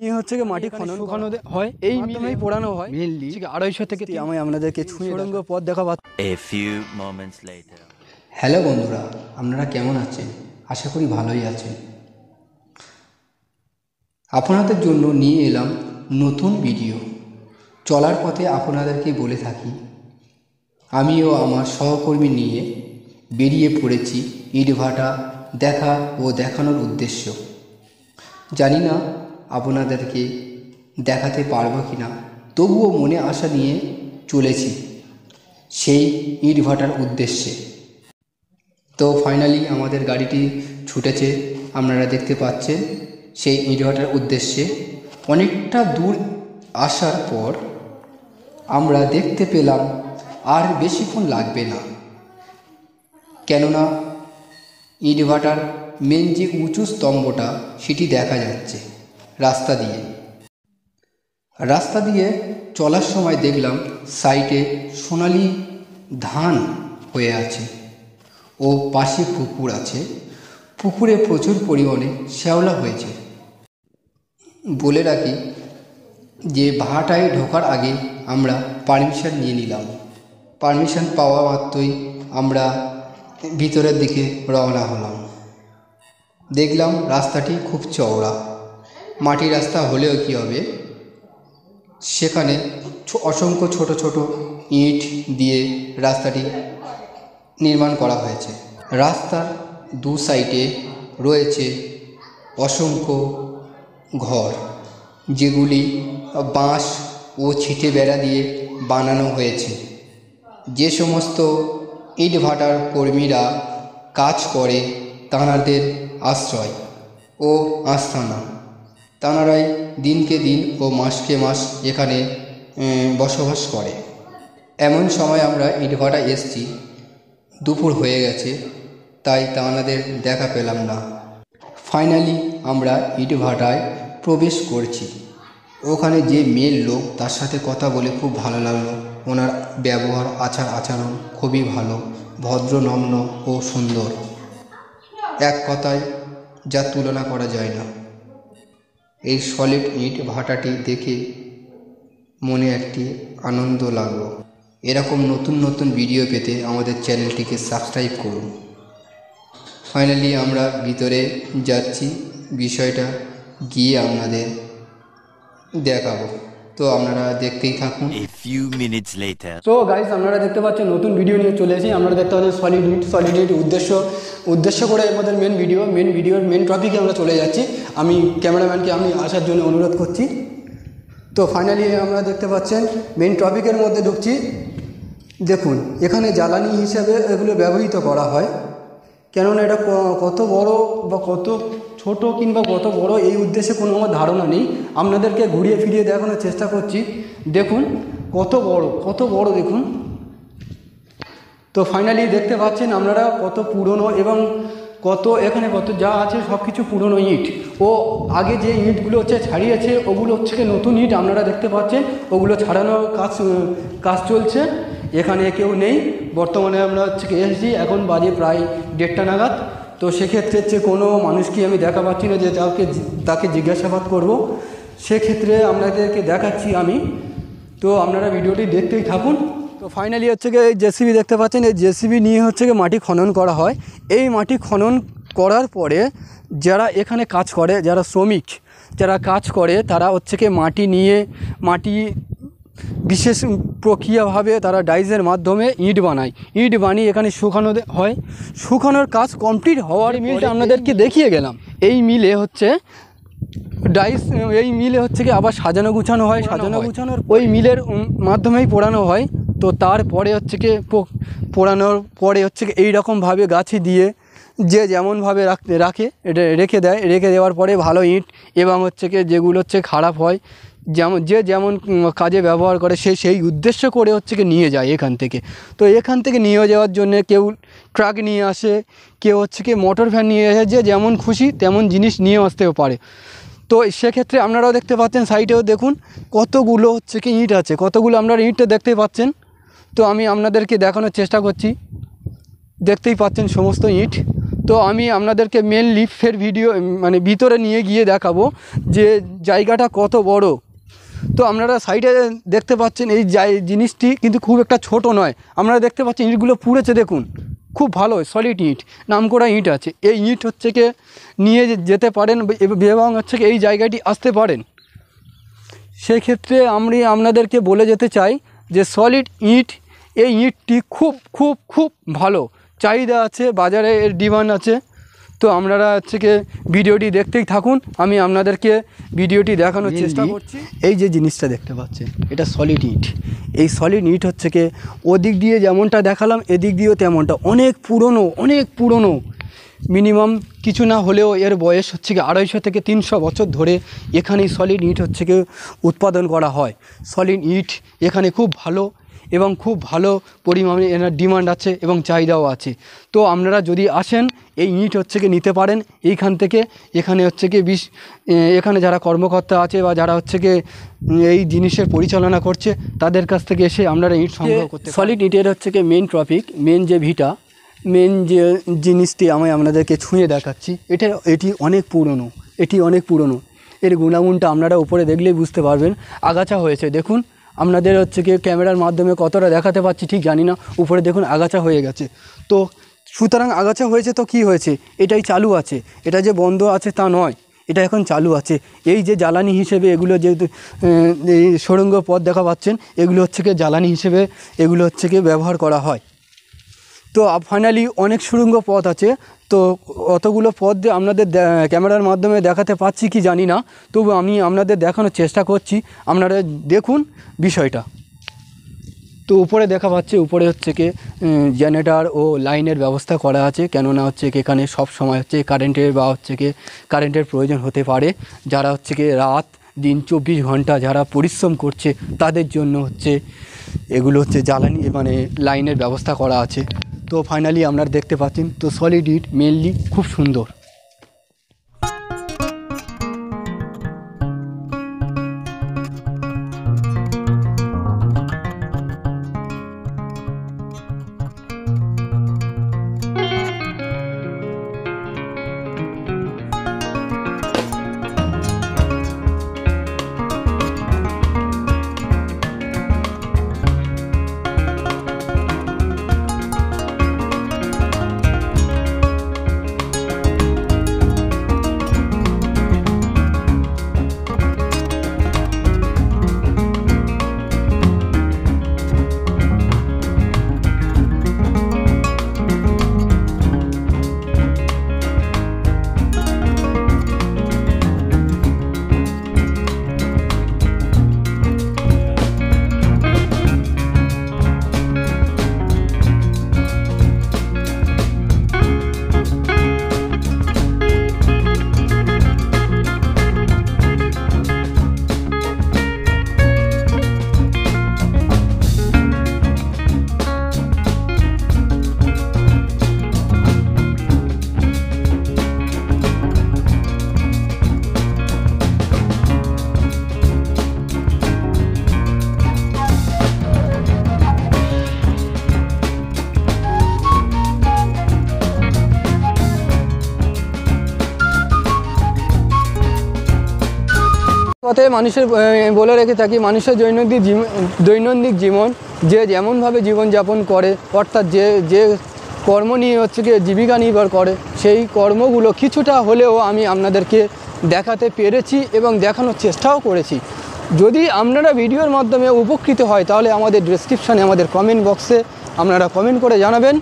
ये হচ্ছে কি মাটি খনন শুকানো হয় এই মাধ্যমেই পোড়ানো হয় মেইনলি 250 থেকে আমি আপনাদেরকে সুড়ঙ্গ পথ দেখাবো। A few moments later. Hello বন্ধুরা, আপনারা কেমন আছেন? আশা করি ভালোই আছেন। আপনাদের জন্য নিয়ে এলাম নতুন ভিডিও। চলার পথে আপনাদেরকে বলে থাকি, আমিও আমার সহকর্মী নিয়ে বেরিয়ে পড়েছি ইটভাটা দেখা ও দেখানোর উদ্দেশ্য। জানি না আপনাদেরকে দেখাতে পারবো কি না, তবুও মনে আশা নিয়ে চলেছি সেই ইটভাটার উদ্দেশ্যে। তো ফাইনালি আমাদের গাড়িটি ছুটেছে, আপনারা দেখতে পাচ্ছেন সেই ইটভাটার উদ্দেশ্যে। অনেকটা দূর আসার পর আমরা দেখতে পেলাম আর বেশিক্ষণ লাগবে না, কেননা ইটভাটার মেন যে উঁচু স্তম্ভটা সেটি দেখা যাচ্ছে রাস্তা দিয়ে চলার সময় দেখলাম সাইডে সোনালি ধান হয়ে আছে ও পাশে পুকুর আছে। পুকুরে প্রচুর পরিমাণে শ্যাওলা হয়েছে। বলে রাখি যে ভাটায় ঢোকার আগে আমরা পারমিশন নিয়ে নিলাম। পারমিশন পাওয়া মাত্রই আমরা ভিতরের দিকে রওনা হলাম। দেখলাম রাস্তাটি খুব চওড়া, মাটির রাস্তা হলেও কী হবে, সেখানে অসংখ্য ছোট ছোট ইট দিয়ে রাস্তাটি নির্মাণ করা হয়েছে। রাস্তার দু সাইডে রয়েছে অসংখ্য ঘর, যেগুলি বাঁশ ও ছিটে বেড়া দিয়ে বানানো হয়েছে। যে সমস্ত ইটভাটার কর্মীরা কাজ করে তাঁদের আশ্রয় ও আস্তানা। তাঁরাই দিনকে দিন ও মাসকে মাস এখানে বসবাস করে। এমন সময় আমরা ইটভাটা এসেছি, দুপুর হয়ে গেছে, তাই তাঁদের দেখা পেলাম না। ফাইনালি আমরা ইটভাটায় প্রবেশ করছি। ওখানে যে মেল লোক, তার সাথে কথা বলে খুব ভালো লাগলো। ওনার ব্যবহার আচরণ খুবই ভালো, ভদ্র নম্র ও সুন্দর, এক কথায় যা তুলনা করা যায় না। এই সলিড ইট ভাটাটি দেখে মনে একটি আনন্দ লাগলো। এরকম নতুন নতুন ভিডিও পেতে আমাদের চ্যানেলটিকে সাবস্ক্রাইব করুন। ফাইনালি আমরা ভিতরে যাচ্ছি, বিষয়টা গিয়ে আপনাদের দেখাবো, তো আপনারা দেখতেই থাকুন। A few minutes later. So guys, আপনারা দেখতে পাচ্ছেন নতুন ভিডিও নিয়ে চলে এসেছি। আপনারা দেখতে পাচ্ছেন সলিড ইট উদ্দেশ্য করে আমাদের মেন টপিকে আমরা চলে যাচ্ছি। আমি ক্যামেরাম্যানকে আমি আসার জন্য অনুরোধ করছি। তো ফাইনালি আমরা দেখতে পাচ্ছেন মেন টপিকের মধ্যে ঢুকছি। দেখুন, এখানে জ্বালানি হিসাবে এগুলো ব্যবহৃত করা হয়, কেননা এটা কত বড় বা কত ছোট কিংবা কত বড় এই উদ্দেশ্যে কোনো আমার ধারণা নেই। আপনাদেরকে ঘুরিয়ে ফিরিয়ে দেখানোর চেষ্টা করছি। দেখুন কত বড় দেখুন। তো ফাইনালি দেখতে পাচ্ছেন আপনারা কত পুরনো এবং কত যা আছে সব কিছু পুরনো ইট। ও আগে যে ইটগুলো ছাড়িয়েছে ওগুলো নতুন ইট আপনারা দেখতে পাচ্ছেন। ওগুলো ছাড়ানোর কাজ চলছে। এখানে কেউ নেই বর্তমানে। আমরা এসেছি, এখন বাজে প্রায় 1:30 নাগাদ। তো সেক্ষেত্রে কোনো মানুষকে আমি দেখা পাচ্ছি না যে তাকে জিজ্ঞাসাবাদ করব। সেক্ষেত্রে আপনাদেরকে দেখাচ্ছি আমি। তো আপনারা ভিডিওটি দেখতেই থাকুন। তো ফাইনালি এই জেসিবি দেখতে পাচ্ছেন। এই জেসিবি নিয়ে মাটি খনন করা হয়। এই মাটি খনন করার পরে যারা এখানে কাজ করে, যারা শ্রমিক যারা কাজ করে, তারা মাটি বিশেষ প্রক্রিয়াভাবে তারা ডাইসের মাধ্যমে ইট বানিয়ে এখানে শুকানো হয়। শুকানোর কাজ কমপ্লিট হওয়ার মিলটা আপনাদেরকে দেখিয়ে গেলাম। এই মিলে আবার সাজানো গুছানো হয়। গুছানোর ওই মিলের মাধ্যমেই পোড়ানো হয়। তো তারপরে পোড়ানোর পরে এইরকমভাবে গাছে দিয়ে যে যেমনভাবে রেখে দেওয়ার পরে ভালো ইট এবং যেগুলো খারাপ হয়, যেমন কাজে ব্যবহার করে সেই উদ্দেশ্য করে নিয়ে যায় এখান থেকে। তো এখান থেকে নিয়ে যাওয়ার জন্য কেউ ট্রাক নিয়ে আসে, কেউ মোটর ভ্যান নিয়ে আসে, যে যেমন খুশি তেমন জিনিস নিয়ে আসতেও পারে। তো সেক্ষেত্রে আপনারাও দেখতে পাচ্ছেন সাইডেও দেখুন কতগুলো ইট আছে, কতগুলো আপনারা ইটটা দেখতে পাচ্ছেন। তো আমি আপনাদেরকে দেখানোর চেষ্টা করছি। দেখতেই পাচ্ছেন সমস্ত ইট। তো আমি আপনাদেরকে মেন লিফটের ভিডিও মানে ভিতরে নিয়ে গিয়ে দেখাবো যে জায়গাটা কত বড়। তো আপনারা সাইডে দেখতে পাচ্ছেন এই জিনিসটি কিন্তু খুব একটা ছোট নয়। আপনারা দেখতে পাচ্ছেন ইঁটগুলো পুড়েছে, দেখুন খুব ভালো সলিড ইঁট, নামকরা ইঁট আছে। এই ইঁট হচ্ছে কি নিয়ে যেতে পারেন এবং হচ্ছে কি এই জায়গাটি আসতে পারেন। সেক্ষেত্রে আমি আপনাদেরকে বলে যেতে চাই যে সলিড ইঁট, এই ইঁটটি খুব খুব খুব ভালো চাহিদা আছে, বাজারে এর ডিমান্ড আছে। তো আপনারা হচ্ছে কি ভিডিওটি দেখতেই থাকুন, আমি আপনাদেরকে ভিডিওটি দেখানোর চেষ্টা করছি। এই যে জিনিসটা দেখতে পাচ্ছেন এটা সলিড ইঁট। এই সলিড ইঁট হচ্ছে কি ওদিক দিয়ে যেমনটা দেখালাম এদিক দিয়েও তেমনটা, অনেক পুরনো মিনিমাম কিছু না হলেও এর বয়স হচ্ছে কি 250 থেকে 300 বছর ধরে এখানে সলিড ইঁট হচ্ছে কি উৎপাদন করা হয়। সলিড ইঁট এখানে খুব ভালো এবং খুব ভালো পরিমাণে এনার ডিমান্ড আছে এবং চাহিদাও আছে। তো আপনারা যদি আসেন এই ইঁট হচ্ছে কি নিতে পারেন এইখান থেকে। এখানে হচ্ছে কি এখানে যারা কর্মকর্তা আছে বা যারা হচ্ছে কি এই জিনিসের পরিচালনা করছে তাদের কাছ থেকে এসে আপনারা ইঁট সংগ্রহ করতে। সলিড ইঁটের হচ্ছে কি মেন টপিক, মেন যে ভিটা, মেন যে জিনিসটি আমি আপনাদেরকে ছুঁয়ে দেখাচ্ছি, এটি অনেক পুরনো। এর গুণাগুণটা আপনারা উপরে দেখলেই বুঝতে পারবেন। আগাছা হয়েছে, দেখুন আপনাদের হচ্ছে কি ক্যামেরার মাধ্যমে কতটা দেখাতে পাচ্ছি ঠিক জানি না, উপরে দেখুন আগাছা হয়ে গেছে। তো সুতরাং আগাছা হয়েছে তো কি হয়েছে, এটাই চালু আছে, এটা যে বন্ধ আছে তা নয়, এটা এখন চালু আছে। এই যে জ্বালানি হিসেবে এগুলো যেহেতু এই সুড়ঙ্গ পথ দেখা পাচ্ছেন, এগুলো হচ্ছে কি জ্বালানি হিসেবে এগুলো হচ্ছে কি ব্যবহার করা হয়। তো ফাইনালি অনেক সুড়ঙ্গ পথ আছে, তো অতগুলো পথ দিয়ে আপনাদের ক্যামেরার মাধ্যমে দেখাতে পাচ্ছি কি জানি না, তবু আমি আপনাদের দেখানোর চেষ্টা করছি, আপনারা দেখুন বিষয়টা। তো উপরে দেখা পাচ্ছে, উপরে হচ্ছে কি জেনারেটর ও লাইনের ব্যবস্থা করা আছে, কেননা হচ্ছে কি এখানে সব সময় হচ্ছে কারেন্টের বা হচ্ছে কি কারেন্টের প্রয়োজন হতে পারে। যারা হচ্ছে কি রাত দিন 24 ঘন্টা যারা পরিশ্রম করছে তাদের জন্য হচ্ছে এগুলো হচ্ছে জ্বালানি মানে লাইনের ব্যবস্থা করা আছে। তো ফাইনালি আপনারা দেখতে পাচ্ছেন, তো সলিড ইট মেনলি খুব সুন্দর। কথায় মানুষের বলে রেখে থাকি, মানুষের দৈনন্দিন জীবন যে যেমনভাবে জীবনযাপন করে, অর্থাৎ যে কর্ম নিয়ে হচ্ছে কি জীবিকা নির্ভর করে, সেই কর্মগুলো কিছুটা হলেও আমি আপনাদেরকে দেখাতে পেরেছি এবং দেখানোর চেষ্টাও করেছি। যদি আপনারা ভিডিওর মাধ্যমে উপকৃত হয় তাহলে আমাদের ডেসক্রিপশানে আমাদের কমেন্ট বক্সে আপনারা কমেন্ট করে জানাবেন।